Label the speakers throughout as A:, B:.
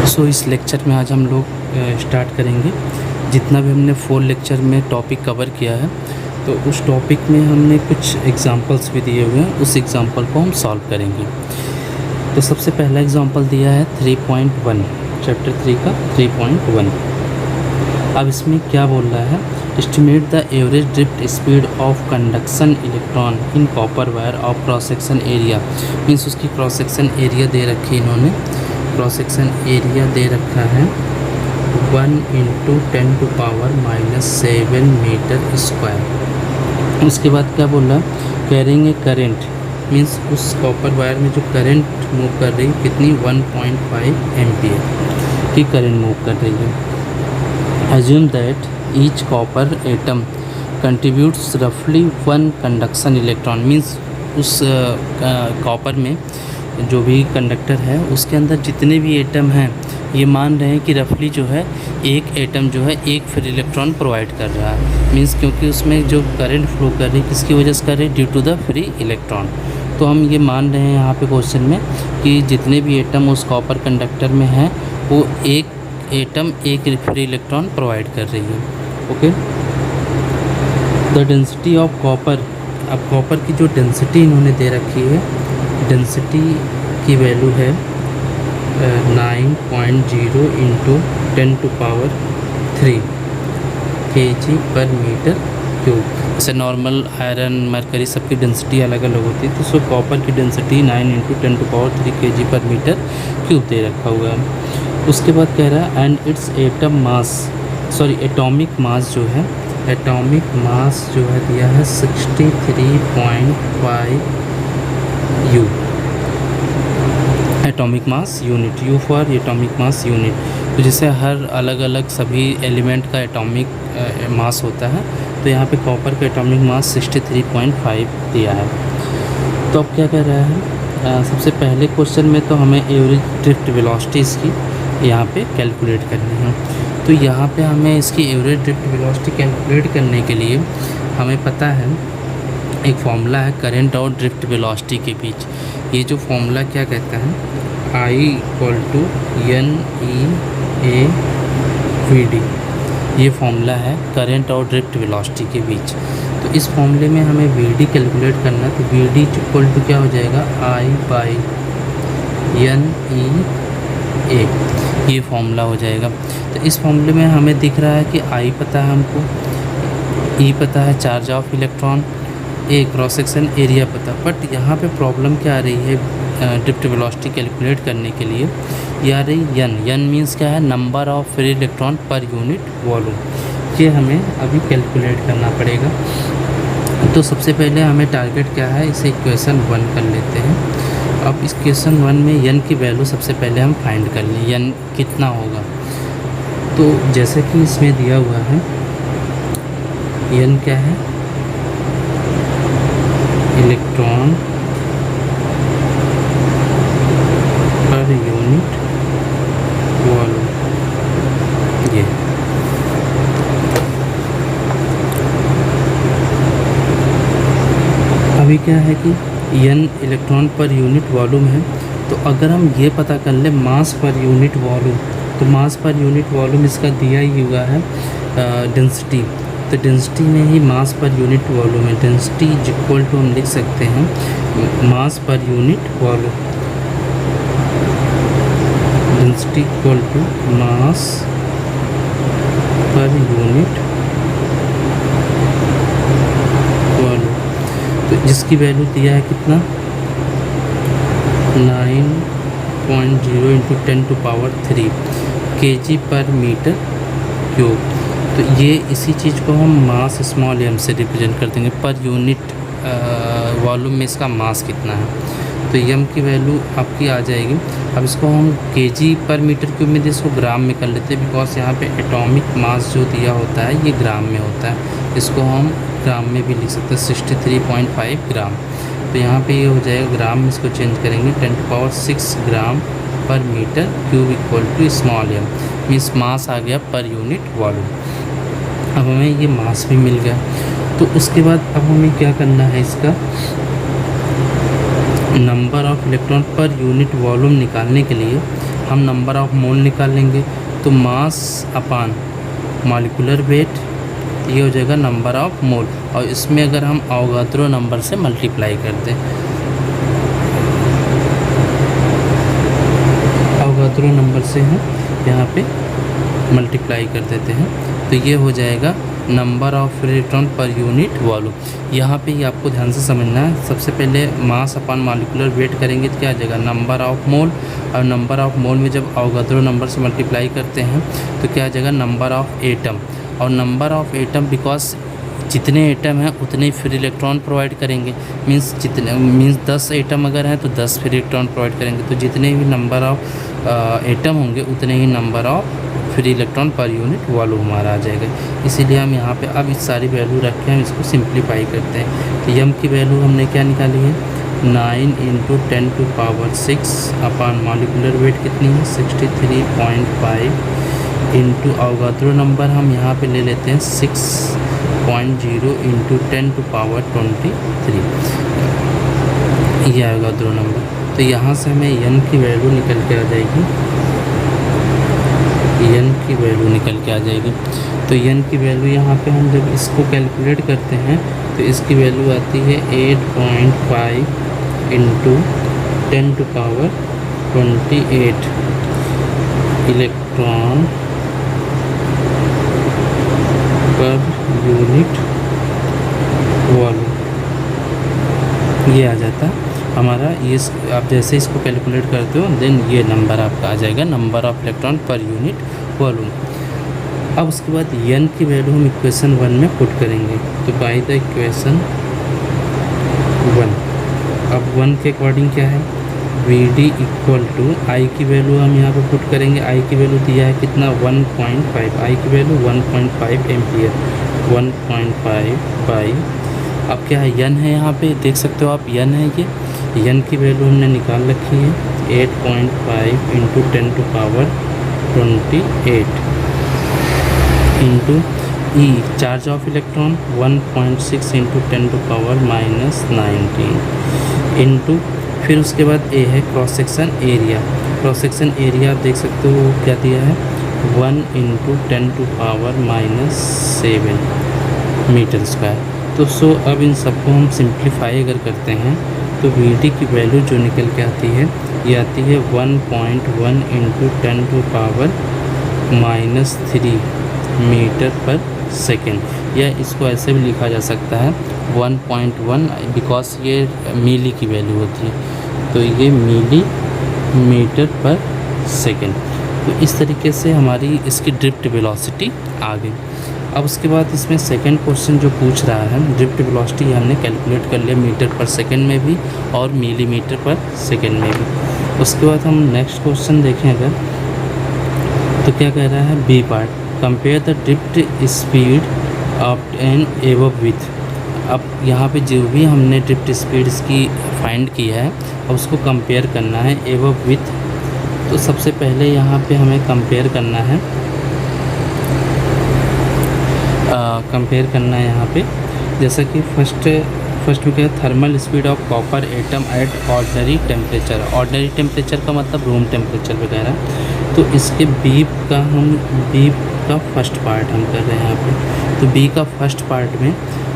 A: इस लेक्चर में आज हम लोग स्टार्ट करेंगे। जितना भी हमने 4 लेक्चर में टॉपिक कवर किया है, तो उस टॉपिक में हमने कुछ एग्जांपल्स भी दिए हुए हैं, उस एग्जांपल को हम सॉल्व करेंगे। तो सबसे पहला एग्जांपल दिया है 3.1 चैप्टर 3 का 3.1। अब इसमें क्या बोल रहा है, estimate the average drift speed of conduction electron in copper wire of cross section area. Means उसकी क्रॉस सेक्शन एरिया दे रखी है, इन्होंने क्रॉस सेक्शन एरिया दे रखा है 1 × 10⁻⁻7 मीटर स्क्वायर। उसके बाद क्या बोल रहा है, कैरिंग ए करेंट, मीन्स उस कॉपर वायर में जो करंट मूव कर रही है कितनी 1.5 एम्पियर की करंट मूव कर रही है। Assume that each copper atom contributes roughly 1 conduction electron, means उस कॉपर में जो भी कंडक्टर है उसके अंदर जितने भी एटम हैं, ये मान रहे हैं कि रफली जो है एक एटम जो है एक फ्री इलेक्ट्रॉन प्रोवाइड कर रहा है। मीन्स क्योंकि उसमें जो करंट फ्लो कर रही है किसकी वजह से कर रही है, due to the free electron. तो हम ये मान रहे हैं यहाँ पे क्वेश्चन में कि जितने भी एटम उस कॉपर कंडक्टर में हैं वो एक एटम एक फ्री इलेक्ट्रॉन प्रोवाइड कर रही है। Okay, the density of copper, अब कॉपर की जो डेंसिटी इन्होंने दे रखी है, डेंसिटी की वैल्यू है 9.0 × 10⁻³ kg/m³। जैसे नॉर्मल आयरन, मरकरी सबकी डेंसिटी अलग अलग होती है, तो सो कॉपर की डेंसिटी 9 × 10⁻³ kg/m³ दे रखा हुआ है। उसके बाद कह रहा है एंड इट्स एटॉमिक मास जो है, एटॉमिक मास जो है दिया है 63.5 U, atomic mass unit, U for atomic mass unit. तो जैसे हर अलग अलग सभी एलिमेंट का एटॉमिक मास होता है, तो यहाँ पे कॉपर का एटॉमिक मास 63.5 दिया है। तो अब क्या कह रहा है, सबसे पहले क्वेश्चन में तो हमें एवरेज ड्रिफ्ट वेलोसिटी इसकी यहाँ पे कैलकुलेट करनी है। तो यहाँ पे हमें इसकी एवरेज ड्रिफ्ट वेलोसिटी कैलकुलेट करने के लिए हमें पता है एक फॉर्मूला है करंट और ड्रिफ्ट वेलोसिटी के बीच। ये जो फॉर्मूला क्या कहता है, I = NEAVD, ये फॉर्मूला है करंट और ड्रिफ्ट वेलोसिटी के बीच। तो इस फॉर्मूले में हमें VD कैलकुलेट करना है, तो VD = क्या हो जाएगा, I/NEA, ये फॉर्मूला हो जाएगा। तो इस फॉर्मूले में हमें दिख रहा है कि I पता है हमको, E पता है charge of electron, A cross section area पता। बट यहाँ पे प्रॉब्लम क्या आ रही है ड्रिफ्ट वेलोसिटी कैलकुलेट करने के लिए, ये आ रही N मीन्स क्या है, number of free electron per unit volume. ये हमें अभी कैलकुलेट करना पड़ेगा। तो सबसे पहले हमें टारगेट क्या है, इसे इक्वेशन 1 कर लेते हैं। अब इस क्वेश्चन 1 में n की वैल्यू सबसे पहले हम फाइंड कर लें, n कितना होगा। तो जैसे कि इसमें दिया हुआ है n क्या है, इलेक्ट्रॉन पर यूनिट वॉल्यूम। ये अभी क्या है कि n electron per unit volume है। तो अगर हम ये पता कर ले मास पर यूनिट वॉल्यूम, तो मास पर यूनिट वॉल्यूम इसका दिया ही हुआ है डेंसिटी। तो डेंसिटी में ही मास पर यूनिट वॉल्यूम है। डेंसिटी = हम लिख सकते हैं मास पर यूनिट वॉल्यूम, डेंसिटी = मास पर यूनिट वॉल्यूम। तो जिसकी वैल्यू दिया है कितना, 9.0 × 10⁻³ kg/m³। तो ये इसी चीज़ को हम मास स्मॉल m से रिप्रेजेंट कर देंगे, पर यूनिट वॉल्यूम में इसका मास कितना है। तो m की वैल्यू आपकी आ जाएगी। अब इसको हम kg/m³ में, इसको ग्राम में कर लेते हैं, बिकॉज यहाँ पे एटॉमिक मास जो दिया होता है ये ग्राम में होता है। इसको हम ग्राम में भी लिख सकते हैं 63.5 ग्राम। तो यहाँ पे ये हो जाएगा ग्राम में, इसको चेंज करेंगे 10⁻6 g/m³ = small m, means mass आ गया पर यूनिट वॉल्यूम। अब हमें ये मास भी मिल गया। तो उसके बाद अब हमें क्या करना है, इसका number of electron per unit volume निकालने के लिए हम नंबर ऑफ मोल निकाल लेंगे, तो मास अपान मॉलिक्यूलर वेट ये हो जाएगा नंबर ऑफ मोल, और इसमें अगर हम अवोगाद्रो नंबर से मल्टीप्लाई कर दें, अवोगाद्रो नंबर से हम यहाँ पे मल्टीप्लाई कर देते हैं, तो ये हो जाएगा number of free electron per unit volume. यहाँ पे ही आपको ध्यान से समझना है, सबसे पहले मास अपान मॉलिक्यूलर वेट करेंगे तो क्या आ जाएगा नंबर ऑफ मोल, और नंबर ऑफ मोल में जब अवोगाद्रो नंबर से मल्टीप्लाई करते हैं तो क्या आ जाएगा नंबर ऑफ एटम, और नंबर ऑफ एटम बिकॉज जितने एटम हैं उतने ही फ्री इलेक्ट्रॉन प्रोवाइड करेंगे, मीन्स 10 एटम अगर हैं तो 10 फ्री इलेक्ट्रॉन प्रोवाइड करेंगे, तो जितने भी नंबर ऑफ एटम होंगे उतने ही number of free electron per unit volume हमारा आ जाएगा। इसीलिए हम यहाँ पे अब इस सारी वैल्यू रख के हम इसको सिंप्लीफाई करते हैं। तो यम की वैल्यू हमने क्या निकाली है 9 × 10⁻6 अपान मॉलिक्यूलर वेट कितनी है 63.5 इंटू अवोगाद्रो नंबर हम यहाँ पे ले लेते हैं 6.0 × 10⁻23 ये अवोगाद्रो नंबर। तो यहाँ से हमें एन की वैल्यू निकल के आ जाएगी, एन की वैल्यू निकल के आ जाएगी। तो एन की वैल्यू यहाँ पे हम जब इसको कैलकुलेट करते हैं तो इसकी वैल्यू आती है 8.5 × 10⁻28 इलेक्ट्रॉन पर यूनिट वॉल्यूम, ये आ जाता हमारा। ये आप जैसे इसको कैलकुलेट करते हो देन ये नंबर आपका आ जाएगा number of electron per unit volume. अब उसके बाद एन की वैल्यू हम इक्वेशन 1 में पुट करेंगे, तो बाय द इक्वेशन 1 अब 1 के अकॉर्डिंग क्या है Vd इक्वल टू आई की वैल्यू हम यहाँ पर पुट करेंगे। आई की वैल्यू दिया है कितना 1.5, आई की वैल्यू 1.5 एम्पियर, 1.5 बाई अब क्या है यन है, यहाँ पे देख सकते हो आप यन है, ये यन की वैल्यू हमने निकाल रखी है 8.5 × 10⁻28 into E charge of electron 1.6 × 10⁻19 into फिर उसके बाद ए है cross section area. Cross section area आप देख सकते हो क्या दिया है 1 × 10⁻7 मीटर स्क्वायर। तो सो अब इन सबको हम सिंप्लीफाई अगर करते हैं तो Vd की वैल्यू जो निकल के आती है ये आती है 1.1 × 10⁻³ मीटर पर सेकेंड, या इसको ऐसे भी लिखा जा सकता है 1.1 बिकॉज ये मिली की वैल्यू होती है, तो ये मिली मीटर पर सेकेंड। तो इस तरीके से हमारी इसकी ड्रिफ्ट वेलोसिटी आ गई। अब उसके बाद इसमें सेकंड क्वेश्चन जो पूछ रहा है ड्रिफ्ट वेलोसिटी हमने कैलकुलेट कर लिया मीटर पर सेकंड में भी और मिलीमीटर पर सेकंड में भी। उसके बाद हम नेक्स्ट क्वेश्चन देखें अगर, तो क्या कह रहा है B part compare the drift speed of an above with. अब यहाँ पे जो भी हमने ड्रिफ्ट स्पीड की फाइंड की है अब उसको कंपेयर करना है एबव विथ। तो सबसे पहले यहाँ पे हमें कंपेयर करना है यहाँ पे, जैसा कि फर्स्ट में क्या है thermal speed of copper atom at ordinary temperature. Ordinary temperature का मतलब रूम टेम्परेचर वगैरह। तो इसके बी का फर्स्ट पार्ट हम कर रहे हैं यहाँ पे। तो बी का फर्स्ट पार्ट में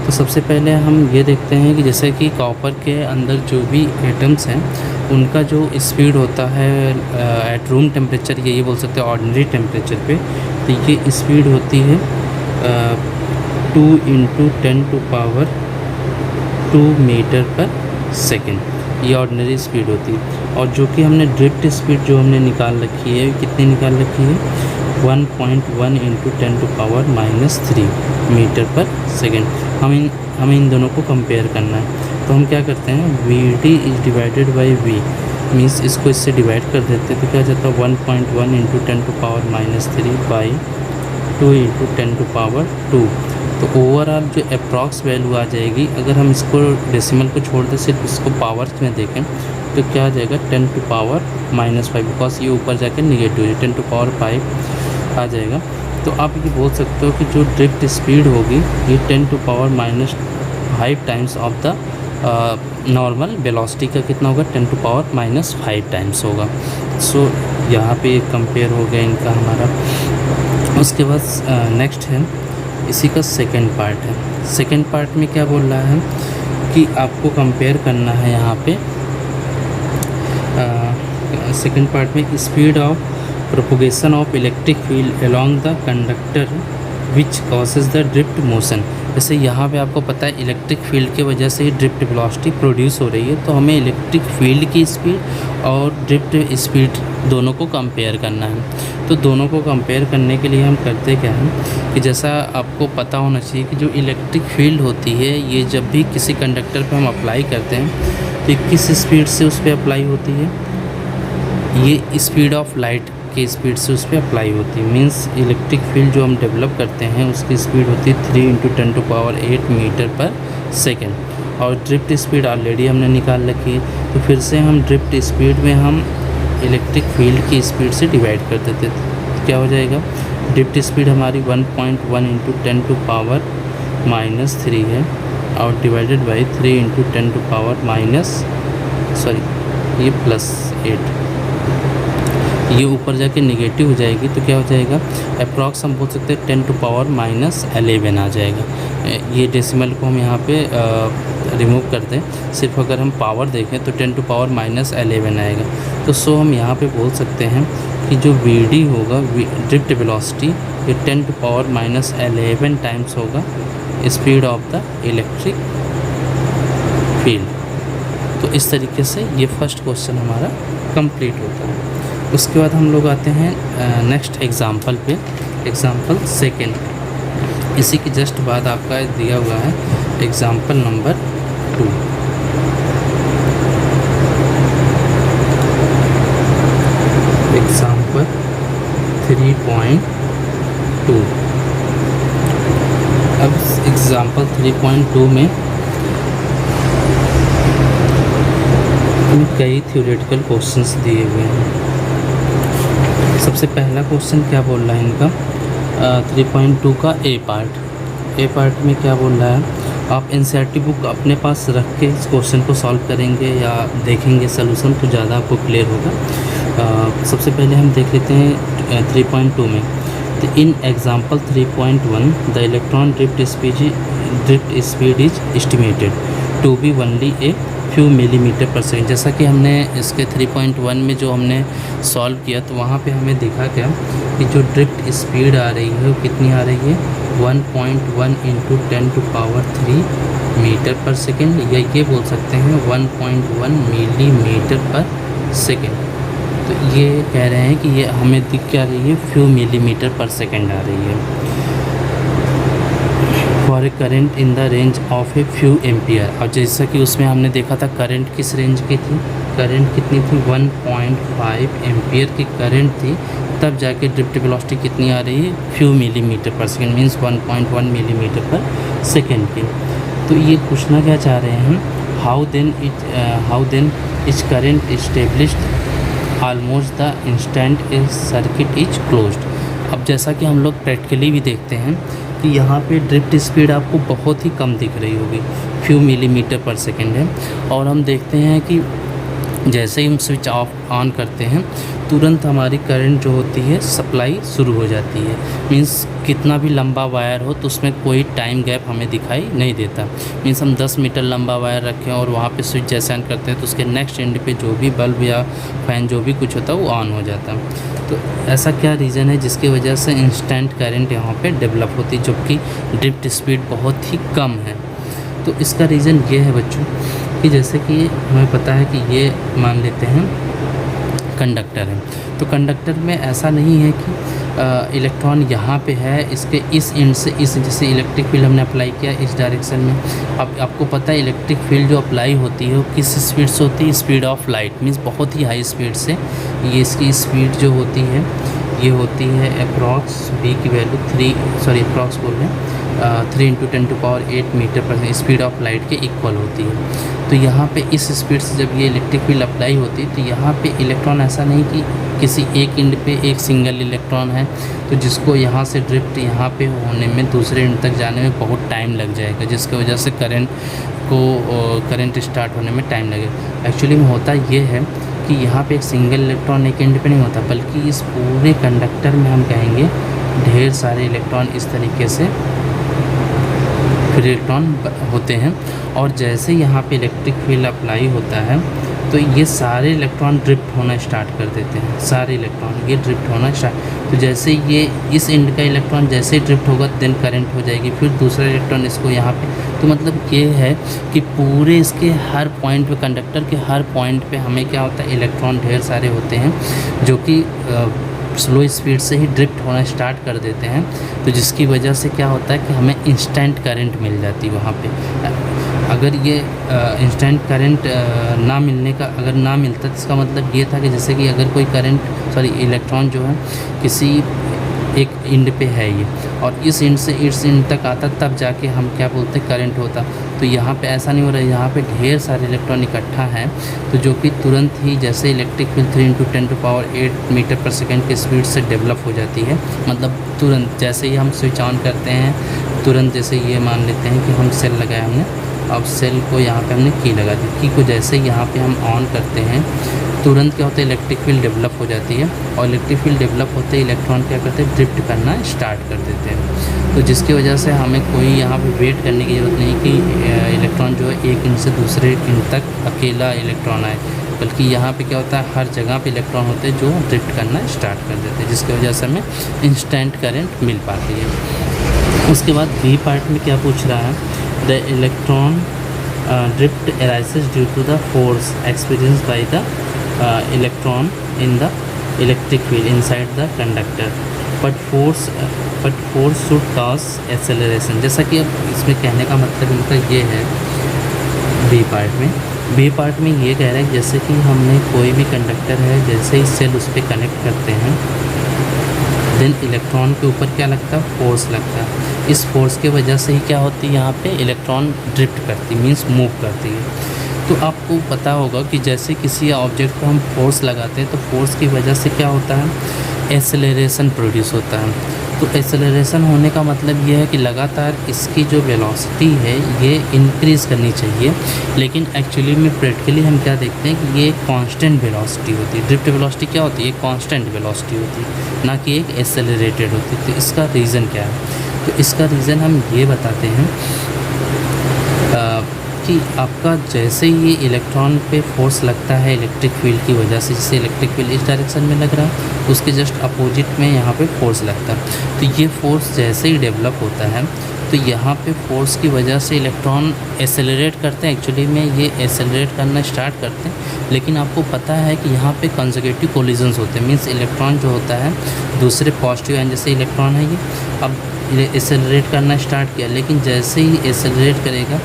A: तो सबसे पहले हम ये देखते हैं कि जैसे कि कॉपर के अंदर जो भी एटम्स हैं उनका जो स्पीड होता है एट रूम टेम्परेचर, ये बोल सकते हैं ऑर्डिनरी टेम्परेचर पे, तो ये स्पीड होती है 2 × 10⁻² मीटर पर सेकेंड, ये ऑर्डिनरी स्पीड होती है। और जो कि हमने ड्रिफ्ट स्पीड जो हमने निकाल रखी है कितनी निकाल रखी है 1.1 × 10⁻³ मीटर पर सेकेंड। हमें इन दोनों को कंपेयर करना है। तो हम क्या करते हैं Vd is divided by V, means इसको इससे डिवाइड कर देते हैं तो क्या जाता है 1.1 × 10⁻³ बाई 2 × 10⁻²। तो ओवरऑल जो अप्रॉक्स वैल्यू आ जाएगी अगर हम इसको डेसिमल को छोड़ दें सिर्फ इसको पावर्स में देखें तो क्या आ जाएगा 10⁻⁻5 बिकॉज ये ऊपर जाकर निगेटिव है 10⁻5 आ जाएगा। तो आप ये बोल सकते हो कि जो ड्रिफ्ट स्पीड होगी ये 10⁻⁵ times of the normal velocity का कितना होगा 10⁻⁻5 टाइम्स होगा। सो यहाँ पे कंपेयर हो गया इनका हमारा। उसके बाद नेक्स्ट है इसी का सेकंड पार्ट है। सेकंड पार्ट में क्या बोल रहा है कि आपको कंपेयर करना है यहाँ पे सेकंड पार्ट में speed of propagation of electric field along the conductor which causes the drift motion. जैसे यहाँ पे आपको पता है इलेक्ट्रिक फील्ड की वजह से ही ड्रिफ्ट वेलोसिटी प्रोड्यूस हो रही है, तो हमें इलेक्ट्रिक फील्ड की स्पीड और ड्रिफ्ट स्पीड दोनों को कंपेयर करना है। तो दोनों को कंपेयर करने के लिए हम करते क्या हैं कि जैसा आपको पता होना चाहिए कि जो इलेक्ट्रिक फील्ड होती है ये जब भी किसी कंडक्टर पर हम अप्लाई करते हैं तो किस स्पीड से उस पर अप्लाई होती है, ये स्पीड ऑफ लाइट की स्पीड से उस पर अप्लाई होती है। मींस इलेक्ट्रिक फील्ड जो हम डेवलप करते हैं उसकी स्पीड होती है 3 × 10⁸ मीटर पर सेकेंड। और ड्रिफ्ट स्पीड ऑलरेडी हमने निकाल रखी है, तो फिर से हम ड्रिफ्ट स्पीड में हम इलेक्ट्रिक फील्ड की स्पीड से डिवाइड कर देते तो क्या हो जाएगा, ड्रिफ्ट स्पीड हमारी 1.1 × 10⁻³ है और डिवाइडेड बाई 3 × 10⁻8, ये ऊपर जाके नेगेटिव हो जाएगी तो क्या हो जाएगा, अप्रॉक्स हम बोल सकते हैं 10⁻11 आ जाएगा। ये डेसिमल को हम यहाँ पे रिमूव कर दें, सिर्फ अगर हम पावर देखें तो 10⁻11 आएगा। तो सो हम यहाँ पे बोल सकते हैं कि जो VD होगा ड्रिफ्ट वेलोसिटी ये 10⁻11 टाइम्स होगा speed of the electric field. तो इस तरीके से ये फर्स्ट क्वेश्चन हमारा कंप्लीट होता है। उसके बाद हम लोग आते हैं नेक्स्ट एग्ज़ाम्पल पे, एग्ज़ाम्पल सेकेंड। इसी के जस्ट बाद आपका दिया हुआ है एग्ज़ाम्पल नंबर 2। एग्ज़ाम्पल 3.2। अब एग्ज़ाम्पल 3.2 में कई थ्योरेटिकल क्वेश्चंस दिए हुए हैं। सबसे पहला क्वेश्चन क्या बोल रहा है इनका 3.2 का ए पार्ट में क्या बोल रहा है, आप एनसीईआरटी बुक अपने पास रख के इस क्वेश्चन को सॉल्व करेंगे या देखेंगे सोल्यूशन तो ज़्यादा आपको क्लियर होगा। सबसे पहले हम देख लेते हैं 3.2 में। तो in example 3.1 the electron drift speed is estimated to be only a few millimetre per second. जैसा कि हमने इसके 3.1 में जो हमने सॉल्व किया तो वहाँ पे हमें दिखा क्या कि जो ड्रिफ्ट स्पीड आ रही है वो कितनी आ रही है 1.1 × 10⁻³ मीटर पर सेकेंड, या ये बोल सकते हैं 1.1 मिलीमीटर पर सेकेंड। तो ये कह रहे हैं कि ये हमें दिख क्या रही है फ्यू मिलीमीटर पर सेकेंड आ रही है for a current in the range of a few ampere. और जैसा कि उसमें हमने देखा था करंट किस रेंज की थी, करंट कितनी थी 1.5 एम्पियर की करंट थी, तब जाके ड्रिफ्ट वेलोसिटी कितनी आ रही है few millimetre per second, means 1.1 millimetre per second की। तो ये पूछना क्या चाह रहे हैं, how then is current established almost the instant a circuit is closed. अब जैसा कि हम लोग प्रैक्टिकली भी देखते हैं कि यहाँ पे ड्रिफ्ट स्पीड आपको बहुत ही कम दिख रही होगी, फ्यू मिलीमीटर पर सेकेंड है। और हम देखते हैं कि जैसे ही हम स्विच ऑफ ऑन करते हैं तुरंत हमारी करंट जो होती है सप्लाई शुरू हो जाती है। मींस कितना भी लंबा वायर हो तो उसमें कोई टाइम गैप हमें दिखाई नहीं देता। मींस हम 10 मीटर लंबा वायर रखें और वहाँ पे स्विच जैसे ऑन करते हैं तो उसके नेक्स्ट एंड पे जो भी बल्ब या फैन जो भी कुछ होता है वो ऑन हो जाता है। तो ऐसा क्या रीज़न है जिसकी वजह से इंस्टेंट करंट यहाँ पे डेवलप होती है जबकि ड्रिफ्ट स्पीड बहुत ही कम है। तो इसका रीज़न ये है बच्चों कि जैसे कि हमें पता है कि ये मान लेते हैं कंडक्टर है, तो कंडक्टर में ऐसा नहीं है कि इलेक्ट्रॉन यहाँ पे है इसके इस एंड से इस, जैसे इलेक्ट्रिक फील्ड हमने अप्लाई किया इस डायरेक्शन में। अब आपको पता है इलेक्ट्रिक फील्ड जो अप्लाई होती है वो किस स्पीड से होती है, स्पीड ऑफ लाइट, मीन्स बहुत ही हाई स्पीड से। ये इसकी स्पीड जो होती है ये होती है अप्रॉक्स v की वैल्यू अप्रॉक्स बोल रहे हैं 3×10⁸ मीटर पर स्पीड ऑफ लाइट के इक्वल होती है। तो यहाँ पे इस स्पीड से जब ये इलेक्ट्रिक फील्ड अप्लाई होती है तो यहाँ पे इलेक्ट्रॉन ऐसा नहीं कि किसी एक एंड पे एक सिंगल इलेक्ट्रॉन है तो जिसको यहाँ से ड्रिफ्ट यहाँ पे होने में दूसरे एंड तक जाने में बहुत टाइम लग जाएगा, जिसकी वजह से करंट स्टार्ट होने में टाइम लगेगा। एक्चुअली में होता ये है कि यहाँ पे एक सिंगल इलेक्ट्रॉन एक एंड पे नहीं होता, बल्कि इस पूरे कंडक्टर में हम कहेंगे ढेर सारे इलेक्ट्रॉन इस तरीके से फ्री इलेक्ट्रॉन होते हैं। और जैसे यहाँ पे इलेक्ट्रिक फील्ड अप्लाई होता है तो ये सारे इलेक्ट्रॉन ड्रिफ्ट होना स्टार्ट कर देते हैं, सारे इलेक्ट्रॉन ये ड्रिफ्ट होना स्टार्ट। तो जैसे ये इस एंड का इलेक्ट्रॉन जैसे ही ड्रिफ्ट होगा देन करंट हो जाएगी, फिर दूसरा इलेक्ट्रॉन इसको यहाँ पे। तो मतलब ये है कि पूरे इसके हर पॉइंट पे, कंडक्टर के हर पॉइंट पे हमें क्या होता है, इलेक्ट्रॉन ढेर सारे होते हैं जो कि स्लो स्पीड से ही ड्रिफ्ट होना स्टार्ट कर देते हैं। तो जिसकी वजह से क्या होता है कि हमें इंस्टेंट करंट मिल जाती है वहाँ पे। अगर ये इंस्टेंट करंट अगर ना मिलता तो इसका मतलब ये था कि जैसे कि अगर कोई इलेक्ट्रॉन जो है किसी एक एंड पे है ये और इस एंड से इस एंड तक आता तब जाके हम क्या बोलते हैं करंट होता। तो यहाँ पे ऐसा नहीं हो रहा है, यहाँ पे ढेर सारे इलेक्ट्रॉन इकट्ठा हैं तो जो कि तुरंत ही जैसे इलेक्ट्रिक फील्ड 3×10⁸ मीटर पर सेकेंड की स्पीड से डेवलप हो जाती है। मतलब तुरंत जैसे ही हम स्विच ऑन करते हैं तुरंत, जैसे ये मान लेते हैं कि हम सेल लगाया हमने, अब सेल को यहाँ पे हमने की लगा दी, की को जैसे ही यहाँ पे हम ऑन करते हैं तुरंत क्या होता है इलेक्ट्रिक फील्ड डेवलप हो जाती है। और इलेक्ट्रिक फील्ड डेवलप होते ही इलेक्ट्रॉन क्या करते हैं, ड्रिफ्ट करना स्टार्ट कर देते हैं। तो जिसकी वजह से हमें कोई यहाँ पे वेट करने की ज़रूरत नहीं कि इलेक्ट्रॉन जो है एक एंड से दूसरे एंड तक अकेला इलेक्ट्रॉन आए, बल्कि यहाँ पे क्या होता है हर जगह पे इलेक्ट्रॉन होते हैं जो ड्रिफ्ट करना स्टार्ट कर देते हैं, जिसकी वजह से हमें इंस्टेंट करंट मिल पाती है। उसके बाद बी पार्ट में क्या पूछ रहा है, the electron drift arises due to the force experienced by the electron in the electric field inside the conductor, but force should cause acceleration। जैसा कि अब इसमें कहने का मतलब इनका ये है बी पार्ट में ये कह रहा है जैसे कि हमने कोई भी कंडक्टर है, जैसे ही सेल उस पर कनेक्ट करते हैं देन इलेक्ट्रॉन के ऊपर क्या लगता है, फोर्स लगता है। इस फोर्स के वजह से ही क्या होती है यहाँ पे इलेक्ट्रॉन ड्रिफ्ट करती मीन्स मूव करती है। तो आपको पता होगा कि जैसे किसी ऑब्जेक्ट पर हम फोर्स लगाते हैं तो फोर्स की वजह से क्या होता है, एसेलरेशन प्रोड्यूस होता है। तो एसेलरेशन होने का मतलब ये है कि लगातार इसकी जो वेलोसिटी है ये इंक्रीज़ करनी चाहिए, लेकिन एक्चुअली में प्रैक्टिकली हम क्या देखते हैं कि ये कांस्टेंट वेलोसिटी होती है। ड्रिफ्ट वेलोसिटी क्या होती है, एक कांस्टेंट वेलोसिटी होती है, ना कि एक एसेलरेटेड होती है। तो इसका रीज़न क्या है, तो इसका रीज़न हम ये बताते हैं कि आपका जैसे ही ये इलेक्ट्रॉन पे फोर्स लगता है इलेक्ट्रिक फील्ड की वजह से, जैसे इलेक्ट्रिक फील्ड इस डायरेक्शन में लग रहा है उसके जस्ट अपोजिट में यहाँ पे फोर्स लगता है। तो ये फोर्स जैसे ही डेवलप होता है तो यहाँ पे फोर्स की वजह से इलेक्ट्रॉन एसेलरेट करते हैं। एक्चुअली में ये एसेलरेट करना स्टार्ट करते हैं, लेकिन आपको पता है कि यहाँ पे कंसेक्यूटिव कोलिजन्स होते हैं, मीन्स इलेक्ट्रॉन जो होता है दूसरे पॉजिटिव आयन, जैसे इलेक्ट्रॉन है ये अब एसेलरेट करना स्टार्ट किया, लेकिन जैसे ही एसेलरेट करेगा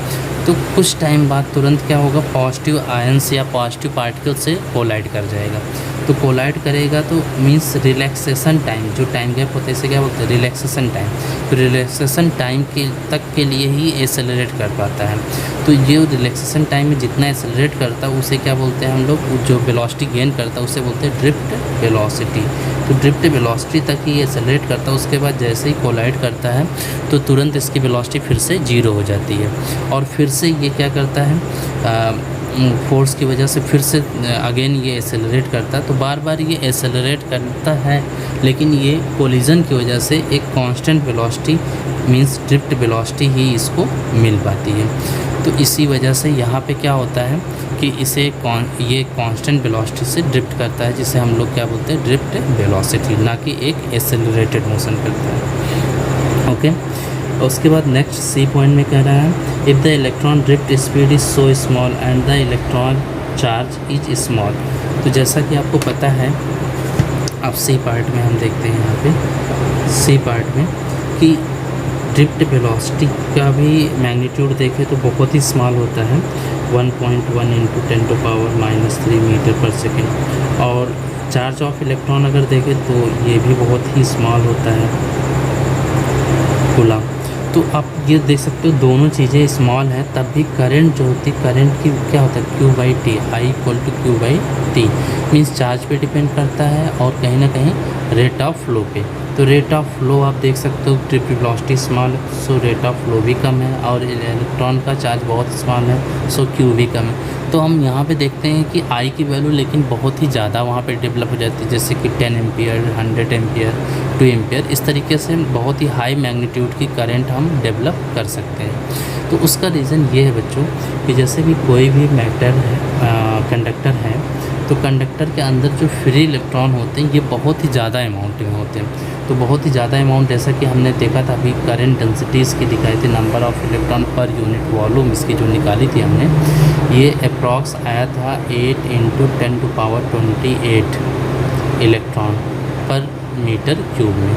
A: तो कुछ टाइम बाद तुरंत क्या होगा, पॉजिटिव आयन्स या पॉजिटिव पार्टिकल से कोलाइड कर जाएगा। तो कोलाइड करेगा तो मीन्स रिलैक्सेशन टाइम, जो टाइम गैप होता है इसे क्या बोलते हैं, रिलैक्सेशन टाइम। तो रिलैक्सेशन टाइम के लिए ही एसेलरेट कर पाता है। तो ये रिलैक्सेशन टाइम में जितना एसेलरेट करता है उसे क्या बोलते हैं हम लोग, जो वेलोसिटी गेन करता है उसे बोलते हैं ड्रिफ्ट वेलोसिटी। तो ड्रिफ्ट वेलोसिटी तक ही एसेलरेट करता है, उसके बाद जैसे ही कोलाइड करता है तो तुरंत इसकी वेलोसिटी फिर से 0 हो जाती है और फिर से ये क्या करता है, फोर्स की वजह से फिर से अगेन ये एसेलरेट करता है। तो बार बार ये एसेलरेट करता है, लेकिन ये कोलिजन की वजह से एक constant velocity means drift velocity ही इसको मिल पाती है। तो इसी वजह से यहाँ पे क्या होता है कि ये कांस्टेंट वेलोसिटी से ड्रिफ्ट करता है, जिसे हम लोग क्या बोलते हैं, ड्रिफ्ट वेलोसिटी, ना कि एक एसेलरेटेड मोशन करता है। ओके, उसके बाद नेक्स्ट सी पॉइंट में कह रहा है, if the electron drift speed is so small and the electron charge is small. तो जैसा कि आपको पता है, अब सी पार्ट में हम देखते हैं यहाँ पे सी पार्ट में कि ड्रिफ्ट वेलोसिटी का भी मैग्नीट्यूड देखें तो बहुत ही स्मॉल होता है, 1.1 × 10⁻³ मीटर पर सेकेंड। और चार्ज ऑफ इलेक्ट्रॉन अगर देखें तो ये भी बहुत ही स्मॉल होता है, कूलम। तो आप ये देख सकते हो दोनों चीज़ें स्मॉल हैं, तब भी करंट जो होती है, करंट की क्या होता है, Q by T, I equal to Q by T, means charge पे डिपेंड करता है और कहीं ना कहीं रेट ऑफ फ्लो पे। तो रेट ऑफ फ्लो आप देख सकते हो, trip velocity small, so rate of flow भी कम है, और इलेक्ट्रॉन का चार्ज बहुत स्मॉल है, सो Q भी कम है। तो हम यहाँ पे देखते हैं कि I की वैल्यू लेकिन बहुत ही ज़्यादा वहाँ पे डेवलप हो जाती है, जैसे कि 10 एम्पियर, 100 एम्पियर, 2 एम्पियर, इस तरीके से बहुत ही हाई मैग्नीट्यूड की करंट हम डेवलप कर सकते हैं। तो उसका रीज़न ये है बच्चों कि जैसे भी कोई भी मैटर है, कंडक्टर है, तो कंडक्टर के अंदर जो फ्री इलेक्ट्रॉन होते हैं ये बहुत ही ज़्यादा अमाउंट में होते हैं। तो बहुत ही ज़्यादा अमाउंट, जैसा कि हमने देखा था अभी करंट डेंसिटीज़ की दिखाई थी, number of electron per unit volume इसकी जो निकाली थी हमने, ये अप्रॉक्स आया था 8 × 10⁻28 इलेक्ट्रॉन पर मीटर क्यूब में।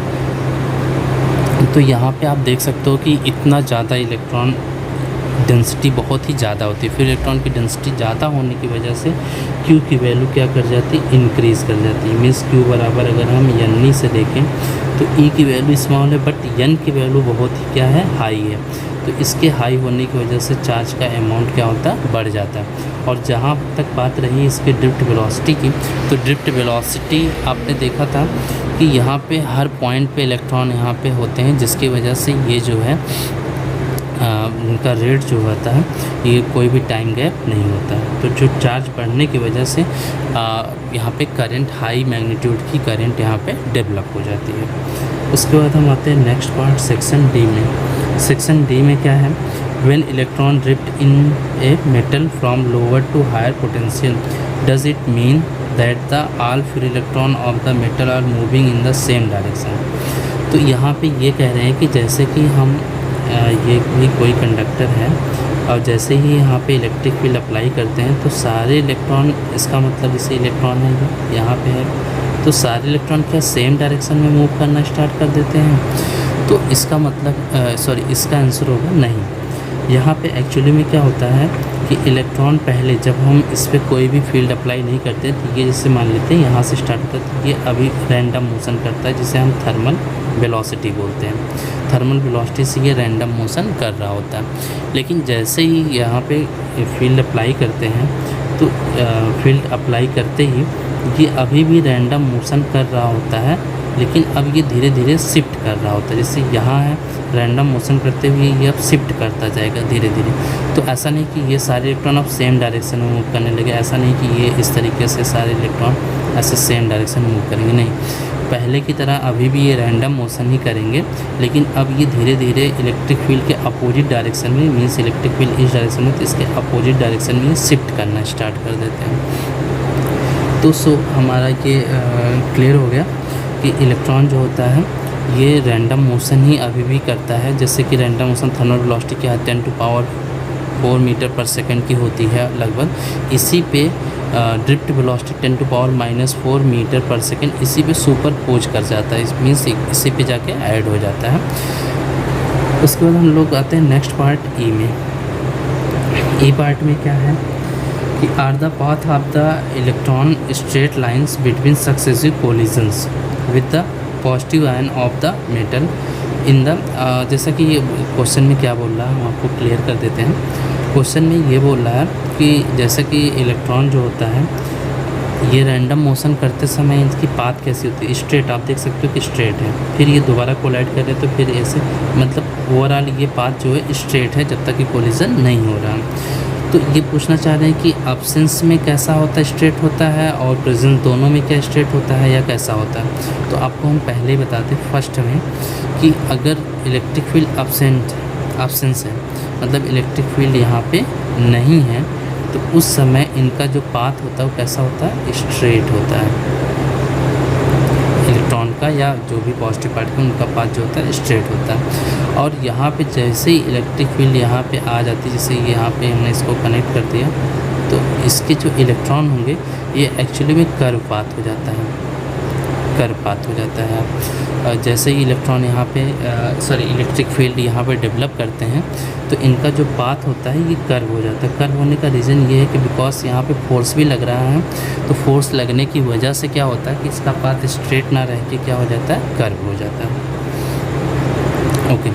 A: तो यहाँ पे आप देख सकते हो कि इतना ज़्यादा इलेक्ट्रॉन डेंसिटी बहुत ही ज़्यादा होती है। फिर इलेक्ट्रॉन की डेंसिटी ज़्यादा होने की वजह से Q की वैल्यू क्या कर जाती है, इंक्रीज़ कर जाती है। मीन्स Q बराबर अगर हम N से देखें तो E की वैल्यू स्मॉल है, बट N की वैल्यू बहुत ही क्या है, हाई है। तो इसके हाई होने की वजह से चार्ज का अमाउंट क्या होता है, बढ़ जाता है। और जहाँ तक बात रही इसके ड्रिफ्ट वेलोसिटी की, तो ड्रिफ्ट वेलोसिटी आपने देखा था कि यहाँ पे हर पॉइंट पे इलेक्ट्रॉन यहाँ पे होते हैं, जिसकी वजह से ये जो है उनका रेट जो होता है ये कोई भी टाइम गैप नहीं होता है। तो जो चार्ज बढ़ने की वजह से यहाँ पे करंट, हाई मैग्नीट्यूड की करंट यहाँ पे डेवलप हो जाती है। उसके बाद हम आते हैं नेक्स्ट पार्ट सेक्शन डी में। सेक्शन डी में क्या है, when electron drift in a metal from lower to higher potential does it mean that the all free electron of the metal are moving in the same direction. तो यहाँ पे ये कह रहे हैं कि जैसे कि हम ये भी कोई कंडक्टर है और जैसे ही यहाँ पे इलेक्ट्रिक फील्ड अप्लाई करते हैं तो सारे इलेक्ट्रॉन, इसका मतलब जैसे इलेक्ट्रॉन है यहाँ पे है, तो सारे इलेक्ट्रॉन क्या सेम डायरेक्शन में मूव करना स्टार्ट कर देते हैं। तो इसका मतलब इसका आंसर होगा नहीं। यहाँ पे एक्चुअली में क्या होता है कि इलेक्ट्रॉन पहले जब हम इस पर कोई भी फील्ड अप्लाई नहीं करते, तो ये जैसे मान लेते हैं यहाँ से स्टार्ट होता है, तो ये अभी रैंडम मोशन करता है, जिसे हम थर्मल वेलोसिटी बोलते हैं। थर्मल वेलोसिटी से ये रैंडम मोशन कर रहा होता है। लेकिन जैसे ही यहाँ पे फील्ड अप्लाई करते हैं, तो फील्ड अप्लाई करते ही ये अभी भी रैंडम मोशन कर रहा होता है, लेकिन अब ये धीरे धीरे शिफ्ट कर रहा होता है। जैसे यहाँ है, रैंडम मोशन करते हुए ये अब शिफ्ट करता जाएगा धीरे धीरे। तो ऐसा नहीं कि ये सारे इलेक्ट्रॉन अब सेम डायरेक्शन में मूव करने लगे, ऐसा नहीं कि ये इस तरीके से सारे इलेक्ट्रॉन ऐसे सेम डायरेक्शन में मूव करेंगे, नहीं। पहले की तरह अभी भी ये रैंडम मोशन ही करेंगे, लेकिन अब ये धीरे धीरे इलेक्ट्रिक फील्ड के अपोजिट डायरेक्शन में, मीन्स इलेक्ट्रिक फील्ड इस डायरेक्शन में, तो इसके अपोजिट डायरेक्शन में शिफ्ट करना स्टार्ट कर देते हैं। तो हमारा ये क्लियर हो गया कि इलेक्ट्रॉन जो होता है ये रैंडम मोशन ही अभी भी करता है। जैसे कि रैंडम मोशन थर्मल वेलोसिटी क्या है, 10⁻4 मीटर पर सेकंड की होती है लगभग। इसी पे ड्रिफ्ट वेलोसिटी 10⁻⁻4 मीटर पर सेकंड इसी पे सुपरपोज कर जाता है, इस मीन्स इसी पे जाके ऐड हो जाता है। उसके बाद हम लोग आते हैं नेक्स्ट पार्ट ई में। ई पार्ट में क्या है कि are the path of the electron straight lines between successive collisions with the positive ion of the metal in the, जैसा कि ये क्वेश्चन में क्या बोल रहा है हम आपको क्लियर कर देते हैं। क्वेश्चन में ये बोल रहा है कि जैसा कि इलेक्ट्रॉन जो होता है ये रैंडम मोशन करते समय इसकी पाथ कैसी होती है, स्ट्रेट, आप देख सकते हो कि स्ट्रेट है, फिर ये दोबारा कोलाइड कर रहे तो फिर ऐसे, मतलब ओवरऑल ये पाथ जो है स्ट्रेट है जब तक कि कोलिजन नहीं हो रहा। तो ये पूछना चाह रहे हैं कि एब्सेंस में कैसा होता है, स्ट्रेट होता है, और प्रेजेंस दोनों में क्या स्ट्रेट होता है या कैसा होता है। तो आपको हम पहले ही बताते हैं फर्स्ट में कि अगर इलेक्ट्रिक फील्ड एब्सेंस है, मतलब इलेक्ट्रिक फील्ड यहाँ पे नहीं है, तो उस समय इनका जो पाथ होता है वो कैसा होता है, स्ट्रेट होता है। इलेक्ट्रॉन का या जो भी पॉजिटिव पार्टिकल उनका पाथ जो होता है स्ट्रेट होता है। और यहाँ पे जैसे ही इलेक्ट्रिक फील्ड यहाँ पे आ जाती है, जैसे यहाँ पे हमने इसको कनेक्ट कर दिया, तो इसके जो इलेक्ट्रॉन होंगे ये एक्चुअली में कर्व पाथ हो जाता है, कर्व पाथ हो जाता है। जैसे ही इलेक्ट्रॉन यहाँ पे इलेक्ट्रिक फील्ड यहाँ पे डेवलप करते हैं, तो इनका जो पाथ होता है ये कर्व हो जाता है। कर्व होने का रीज़न ये है कि बिकॉज यहाँ पे फोर्स भी लग रहा है, तो फोर्स लगने की वजह से क्या होता है कि इसका पाथ स्ट्रेट ना रह के क्या हो जाता है, कर्व हो जाता है। ओके,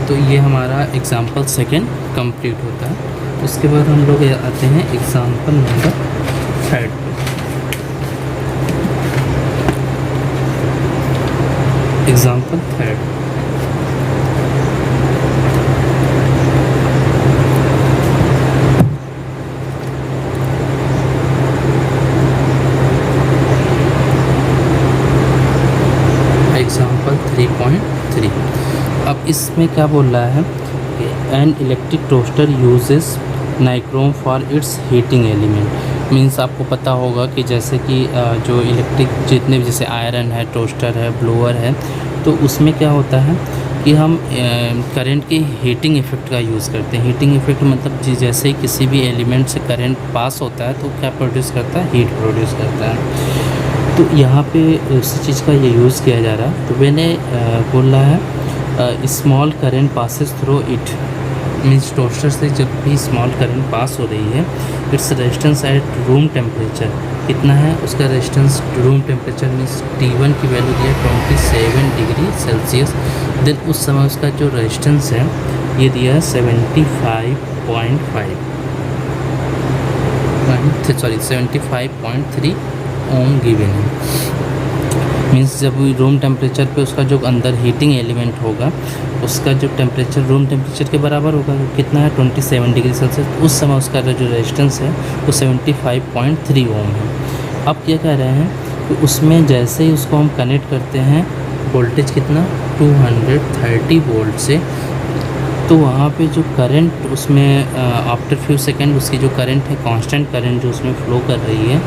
A: तो ये हमारा एग्ज़ाम्पल सेकेंड कंप्लीट होता है। उसके बाद हम लोग आते हैं एग्ज़ाम्पल नंबर थर्ड पे। Example third, example 3.3। अब इसमें क्या बोल रहा है, an electric toaster uses nichrome for its heating element. Means आपको पता होगा कि जैसे कि जो इलेक्ट्रिक जितने भी जैसे आयरन है, टोस्टर है, ब्लोअर है, तो उसमें क्या होता है कि हम करंट के हीटिंग इफ़ेक्ट का यूज़ करते हैं। हीटिंग इफ़ेक्ट मतलब जैसे ही किसी भी एलिमेंट से करंट पास होता है तो क्या प्रोड्यूस करता है, हीट प्रोड्यूस करता है। तो यहाँ पे उसी चीज़ का ये यूज़ किया जा रहा है। तो मैंने बोल रहा है small current passes through it, means toaster से जब भी स्मॉल करंट पास हो रही है, its resistance at room temperature कितना है, उसका resistance room temperature means T1 की वैल्यू दिया 27 डिग्री सेल्सियस। देन उस समय उसका जो रेजिस्टेंस है ये दिया है 75.3 ओम गिवन है। मीन्स जब रूम टेम्परेचर पे उसका जो अंदर हीटिंग एलिमेंट होगा उसका जो टेम्परेचर रूम टेम्परेचर के बराबर होगा, कितना है 27 डिग्री सेल्सियस। उस समय उसका जो रेजिस्टेंस है वो 75.3 ओम है। अब क्या कह रहे हैं कि उसमें जैसे ही उसको हम कनेक्ट करते हैं वोल्टेज कितना 230 वोल्ट से, तो वहाँ पे जो करंट उसमें आफ्टर फ्यू सेकेंड उसकी जो करंट है, कांस्टेंट करंट जो उसमें फ़्लो कर रही है,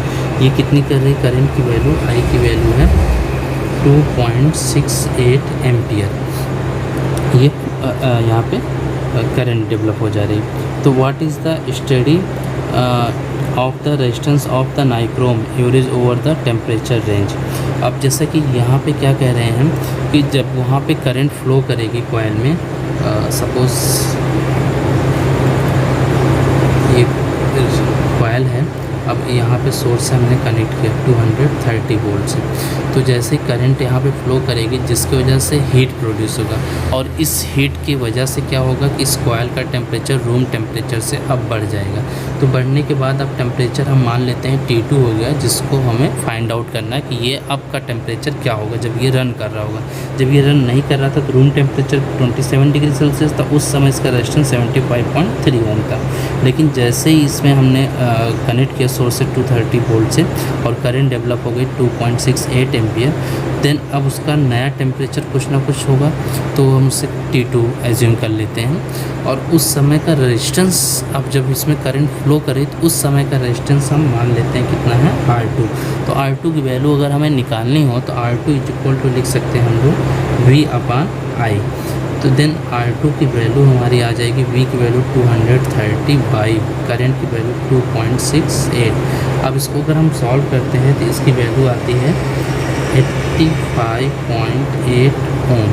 A: ये कितनी कर रही है, करंट की वैल्यू आई की वैल्यू है 2.68 एम्पियर। ये यहाँ पे करंट डेवलप हो जा रही है। तो what is the study of the resistance of the nichrome average over the temperature range. अब जैसा कि यहाँ पे क्या कह रहे हैं कि जब वहाँ पे करंट फ्लो करेगी कॉइल में, सपोज़ ये कॉइल है, अब यहाँ पे सोर्स से हमने कनेक्ट किया 230 वोल्ट से, तो जैसे करंट यहाँ पे फ्लो करेगी जिसकी वजह से हीट प्रोड्यूस होगा, और इस हीट की वजह से क्या होगा कि इस कॉइल का टेम्परेचर रूम टेम्परेचर से अब बढ़ जाएगा। तो बढ़ने के बाद अब टेम्परेचर हम मान लेते हैं T2 हो गया, जिसको हमें फाइंड आउट करना है कि ये अब का टेम्परेचर क्या होगा जब ये रन कर रहा होगा। जब ये रन नहीं कर रहा था तो रूम टेम्परेचर 27 डिग्री सेल्सियस था, उस समय इसका रेजिस्टेंस 75.3 ओम था। लेकिन जैसे ही इसमें हमने कनेक्ट किया सोर्स से 230 वोल्ट से और करंट डेवलप हो गई 2.68 एम्पियर, देन अब उसका नया टेम्परेचर कुछ ना कुछ होगा, तो हम उसे T2 एज्यूम कर लेते हैं। और उस समय का रेजिस्टेंस, अब जब इसमें करंट फ्लो करे तो उस समय का रेजिस्टेंस हम मान लेते हैं कितना है R2। तो R2 की वैल्यू अगर हमें निकालनी हो तो R2 इक्वल टू लिख सकते हैं हम लोग V/I। तो देन R2 की वैल्यू हमारी आ जाएगी, V की वैल्यू 230 बाई करंट की वैल्यू 2.68। अब इसको अगर हम सॉल्व करते हैं तो इसकी वैल्यू आती है 85.8 ओम।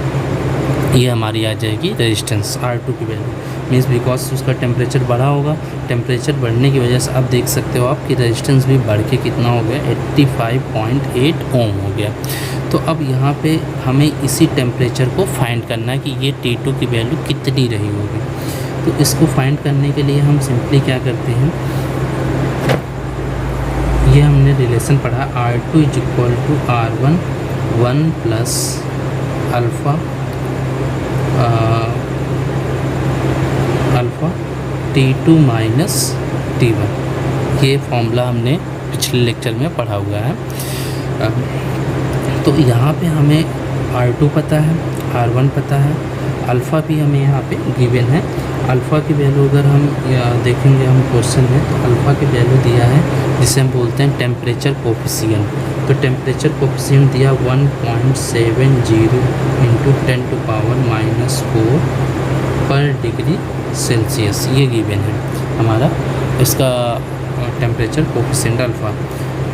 A: ये हमारी आ जाएगी रेजिस्टेंस R2 की वैल्यू, मीन्स बिकॉज उसका टेम्परेचर बढ़ा होगा। टेम्परेचर बढ़ने की वजह से आप देख सकते हो आप कि रेजिस्टेंस भी बढ़ के कितना हो गया 85.8 ओम हो गया। तो अब यहाँ पे हमें इसी टेम्परेचर को फाइंड करना है कि ये T2 की वैल्यू कितनी रही होगी। तो इसको फाइंड करने के लिए हम सिंपली क्या करते हैं, ये हमने रिलेशन पढ़ा R2 is equal to R1 1 plus alpha T2 minus T1। ये फॉर्मूला हमने पिछले लेक्चर में पढ़ा हुआ है। तो यहाँ पे हमें R2 पता है, R1 पता है, अल्फ़ा भी हमें यहाँ पे गिवन है। अल्फ़ा की वैल्यू अगर हम देखेंगे हम क्वेश्चन में, तो अल्फ़ा की वैल्यू दिया है जिसे हम बोलते हैं टेम्परेचर कोफिशिएंट। तो टेम्परेचर कोफिशिएंट दिया 1.70 इंटू 10⁻⁻4 पर डिग्री सेल्सियस, ये गिवन है हमारा इसका टेम्परेचर कोफिशिएंट अल्फ़ा।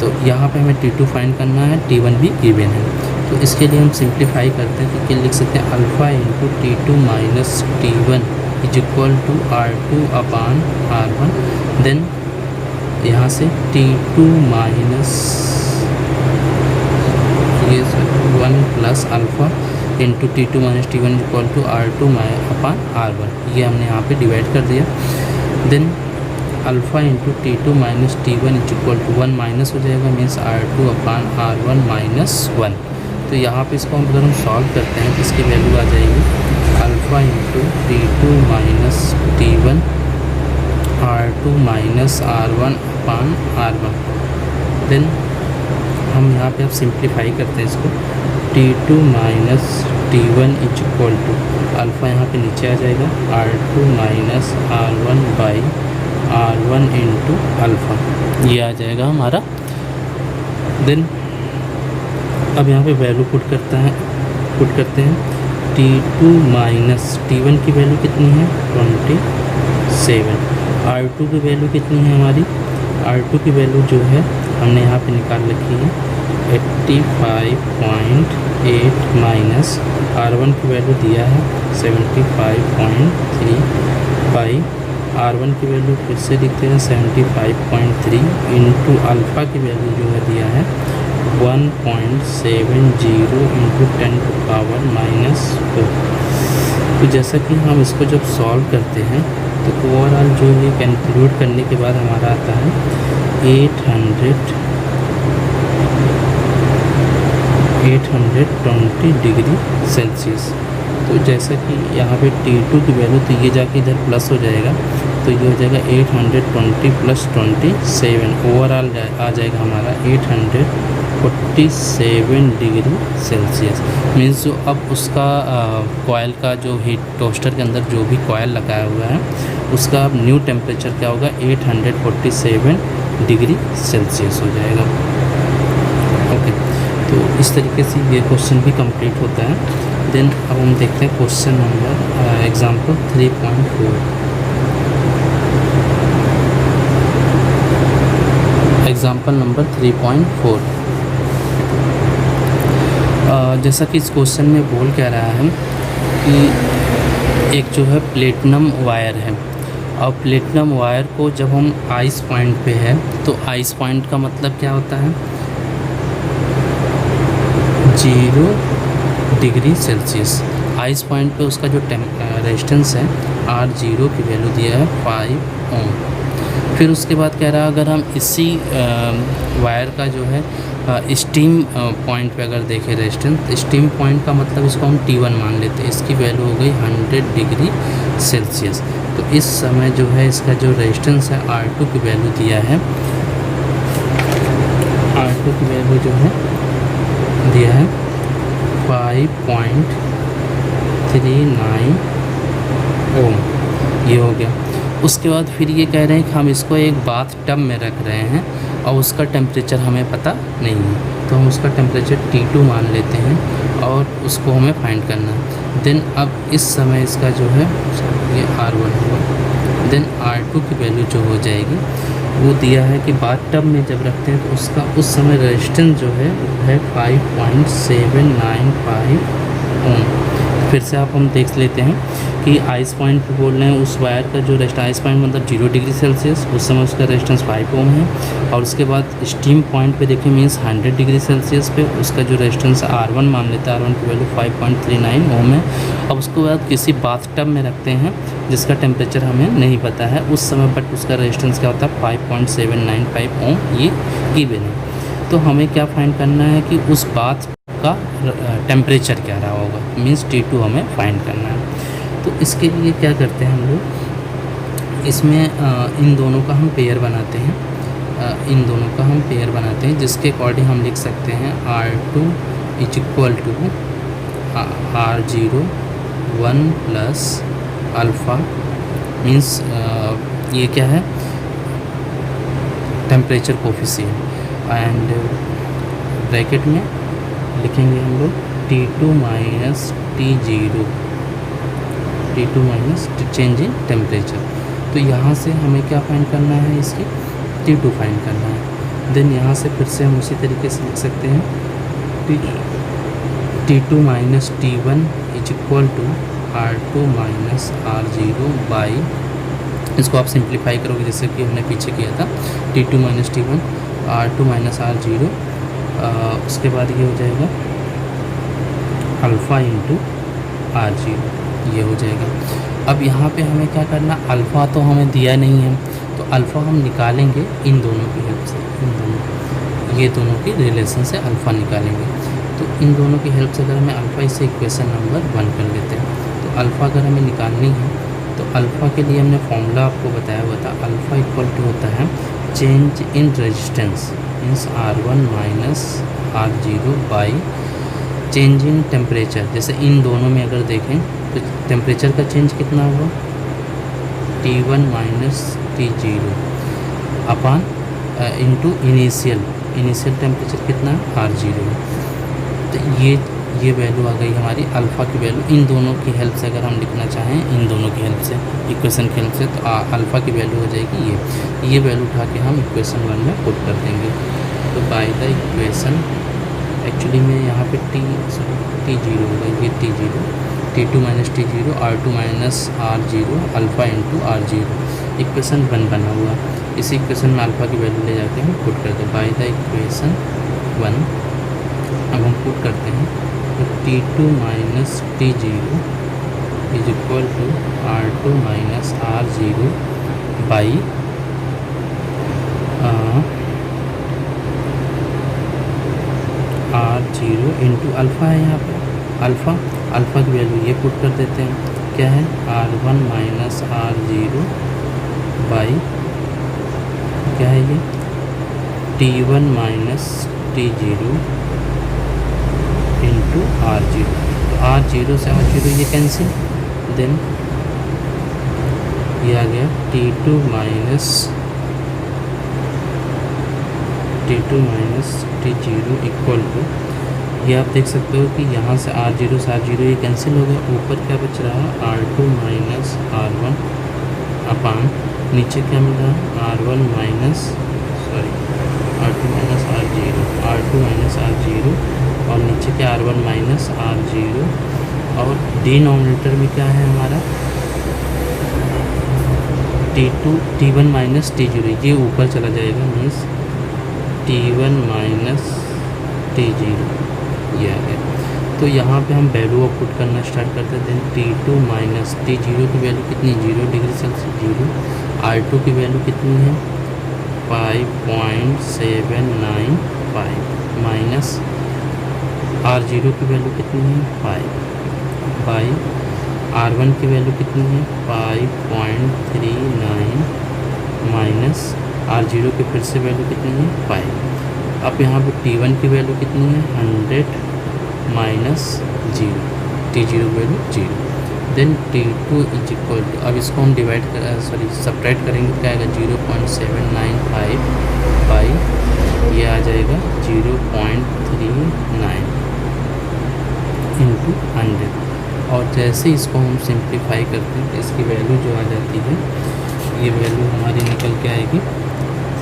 A: तो यहाँ पे हमें T2 फाइंड करना है, T1 भी गिवन है। तो इसके लिए हम सिंप्लीफाई करते हैं तो क्या लिख सकते हैं, alpha into T2 minus T1 is equal to R2/R1। Then यहाँ से T2 माइनस ये 1 plus alpha into T2 minus T1 equal to R2 upon R1, ये हमने यहाँ पे डिवाइड कर दिया। Then alpha into T2 minus T1 equal to 1 minus हो जाएगा, means R2 upon R1 minus 1। तो यहाँ पे इसको अगर हम सॉल्व करते हैं तो इसकी वैल्यू आ जाएगी alpha into T2 minus T1 R2 minus R1 अपान R1। देन हम यहाँ पे अब सिंप्लीफाई करते हैं इसको, T2 minus T1 equal to alpha यहाँ पे नीचे आ जाएगा R2 minus R1 by R1 into alpha, ये आ जाएगा हमारा। देन अब यहाँ पे वैल्यू पुट करते हैं T2 माइनस T1 की वैल्यू कितनी है 27, R2 की वैल्यू कितनी है हमारी, R2 की वैल्यू जो है हमने यहाँ पे निकाल रखी है 85.8 माइनस R1 की वैल्यू दिया है 75.3 बाई R1 की वैल्यू फिर से लिखते हैं 75.3 इंटू अल्फ़ा की वैल्यू जो है दिया है 1.70 इंटू 10 टू पावर माइनस 4। तो जैसा कि हम इसको जब सॉल्व करते हैं तो ओवरऑल जो ये कंक्लूड करने के बाद हमारा आता है 820 डिग्री सेल्सियस। तो जैसा कि यहाँ पे T2 की वैल्यू, तो ये जाके इधर प्लस हो जाएगा, तो ये हो जाएगा 820 प्लस 27, ओवरऑल आ जाएगा हमारा 847 डिग्री सेल्सियस। मीन्स जो अब उसका कॉयल का जो हीट टोस्टर के अंदर जो भी कॉयल लगाया हुआ है उसका अब न्यू टेम्परेचर क्या होगा 847 डिग्री सेल्सियस हो जाएगा। ओके, तो इस तरीके से ये क्वेश्चन भी कंप्लीट होता है। देन अब हम देखते हैं question number example 3.4। Example number 3.4। जैसा कि इस क्वेश्चन में बोल कह रहा है कि एक जो है प्लेटिनम वायर है, और प्लेटिनम वायर को जब हम आइस पॉइंट पे है, तो आइस पॉइंट का मतलब क्या होता है 0 डिग्री सेल्सियस। आइस पॉइंट पे उसका जो रेजिस्टेंस है R0 की वैल्यू दिया है 5 ओम। फिर उसके बाद कह रहा है अगर हम इसी वायर का जो है स्टीम पॉइंट पे अगर देखें रेजिस्टेंस, स्टीम पॉइंट का मतलब इसको हम T1 मान लेते हैं, इसकी वैल्यू हो गई 100 डिग्री सेल्सियस। तो इस समय जो है इसका जो रेजिस्टेंस है R2 की वैल्यू दिया है, R2 की वैल्यू जो है दिया है 5.39 ओम, ये हो गया। उसके बाद फिर ये कह रहे हैं कि हम इसको एक बाथ टब में रख रहे हैं और उसका टेम्परेचर हमें पता नहीं है, तो हम उसका टेम्परेचर T2 मान लेते हैं और उसको हमें फाइंड करना है। देन अब इस समय इसका जो है ये R1 होगा। देन R2 की वैल्यू जो हो जाएगी वो दिया है कि बाथ टब में जब रखते हैं तो उसका उस समय रेजिस्टेंस जो है वो है 5.795 ओम। फिर से आप हम देख लेते हैं कि आइस पॉइंट पे बोल रहे हैं उस वायर का जो रेजिस्टेंस, आइस पॉइंट मतलब 0 डिग्री सेल्सियस, उस समय उसका रेजिस्टेंस 5 ओम है। और उसके बाद स्टीम पॉइंट पे देखिए मीन्स 100 डिग्री सेल्सियस पे उसका जो रेजिस्टेंस R1 मान लेते हैं, R1 की वैल्यू 5.39 ओम है। अब उसके बाद किसी बाथ टब में रखते हैं जिसका टेम्परेचर हमें नहीं पता है उस समय, बट उसका रेजिस्टेंस क्या होता है 5.795 ओम, ये गिवन है। तो हमें क्या फाइंड करना है कि उस बाथ का टेम्परेचर क्या रहा होगा, मीन्स T2 हमें फाइंड करना है। तो इसके लिए क्या करते हैं हम लोग, इसमें इन दोनों का हम पेयर बनाते हैं, जिसके अकॉर्डिंग हम लिख सकते हैं R2 is equal to R0 1 plus alpha, means ये क्या है टेम्परेचर कोफिशिएंट, एंड ब्रैकेट में लिखेंगे हम लोग T2 minus T2 minus change in temperature. तो यहाँ से हमें क्या फाइंड करना है, इसकी T2 फाइंड करना है। देन यहाँ से फिर से हम उसी तरीके से लिख सकते हैं T2 minus T1 is equal to R2 minus R0 by, इसको आप सिंप्लीफाई करोगे जैसे कि हमने पीछे किया था, T2 minus T1 R2 minus R0, उसके बाद ये हो जाएगा अल्फ़ा इंटू आर जीरो, ये हो जाएगा। अब यहाँ पे हमें क्या करना, अल्फ़ा तो हमें दिया नहीं है, तो अल्फ़ा हम निकालेंगे इन दोनों की हेल्प से, इन दोनों, ये दोनों की रिलेशन से अल्फ़ा निकालेंगे। तो इन दोनों की हेल्प से अगर हमें अल्फ़ा, इससे इक्वेशन नंबर 1 कर लेते हैं। तो अल्फ़ा अगर हमें निकालनी है तो अल्फ़ा के लिए हमने फॉर्मूला आपको बताया हुआ था, अल्फ़ा इक्वल टू होता है change in resistance means R1 minus R0 by change in temperature. जैसे इन दोनों में अगर देखें तो टेम्परेचर का चेंज कितना हुआ, T1 माइनस T0 अपान इंटू इनिशियल टेम्परेचर कितना R0। तो ये वैल्यू आ गई हमारी अल्फ़ा की वैल्यू। इन दोनों की हेल्प से अगर हम लिखना चाहें, इन दोनों की हेल्प से, इक्वेशन की हेल्प से, तो अल्फ़ा की वैल्यू हो जाएगी ये वैल्यू उठा के हम इक्वेशन 1 में पुट कर देंगे। तो बाय द इक्वेशन, एक्चुअली में यहाँ पे T0 होगा, ये T0, T2 minus T0, R2 minus R0 alpha into R0, equation 1 बना हुआ। इसी इक्वेशन में अल्फ़ा की वैल्यू ले जाके हम पुट करते हैं। बाय द इक्वेशन 1 अब हम पुट करते हैं, तो T2 minus T0 is equal to R2 minus R0 by R0 into alpha है यहाँ पर, अल्फ़ा की वैल्यू ये पुट कर देते हैं, क्या है R1 माइनस R0 बाई क्या है ये T1 minus T0 into R0। तो R0 से R0 ये कैंसिल, देन ये आ गया T2 minus T0 equal to, ये आप देख सकते हो कि यहाँ से R0 ये कैंसिल हो गया, ऊपर क्या बच रहा है R2 माइनस R1 अपान नीचे क्या मिल रहा है R1 minus R2 minus R0 और नीचे क्या R1 माइनस R0 और डिनोमिनेटर में क्या है हमारा T1 माइनस T0, ये ऊपर चला जाएगा मीन्स T1 माइनस T0, ये आ गया। तो यहाँ पे हम वैल्यू ऑफ पुट करना स्टार्ट करते हैं। T2 माइनस T0 की वैल्यू कितनी, 0 डिग्री सेल्सियस 0, R2 की वैल्यू कितनी है 5.795 माइनस R0 की वैल्यू कितनी है 5 बाई R1 की वैल्यू कितनी है 5.39 माइनस R0 की फिर से वैल्यू कितनी है 5। अब यहाँ पे T1 की वैल्यू कितनी है 100 minus 0, T0 value 0, then T2 is equal to, अब इसको हम सब्ट्रैक्ट करेंगे, क्या आएगा 0.795 बाई ये आ जाएगा 0.39 इंटू 100। और जैसे इसको हम सिंप्लीफाई करते हैं तो इसकी वैल्यू जो आ जाती है, ये वैल्यू हमारी निकल के आएगी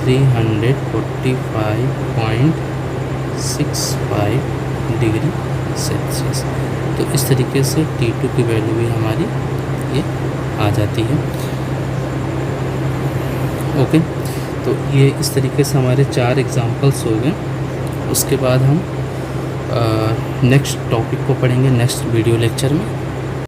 A: 345.65 डिग्री सेल्सियस। तो इस तरीके से T2 की वैल्यू भी हमारी ये आ जाती है। ओके, तो ये इस तरीके से हमारे 4 एग्जांपल्स हो गए। उसके बाद हम नेक्स्ट टॉपिक को पढ़ेंगे नेक्स्ट वीडियो लेक्चर में।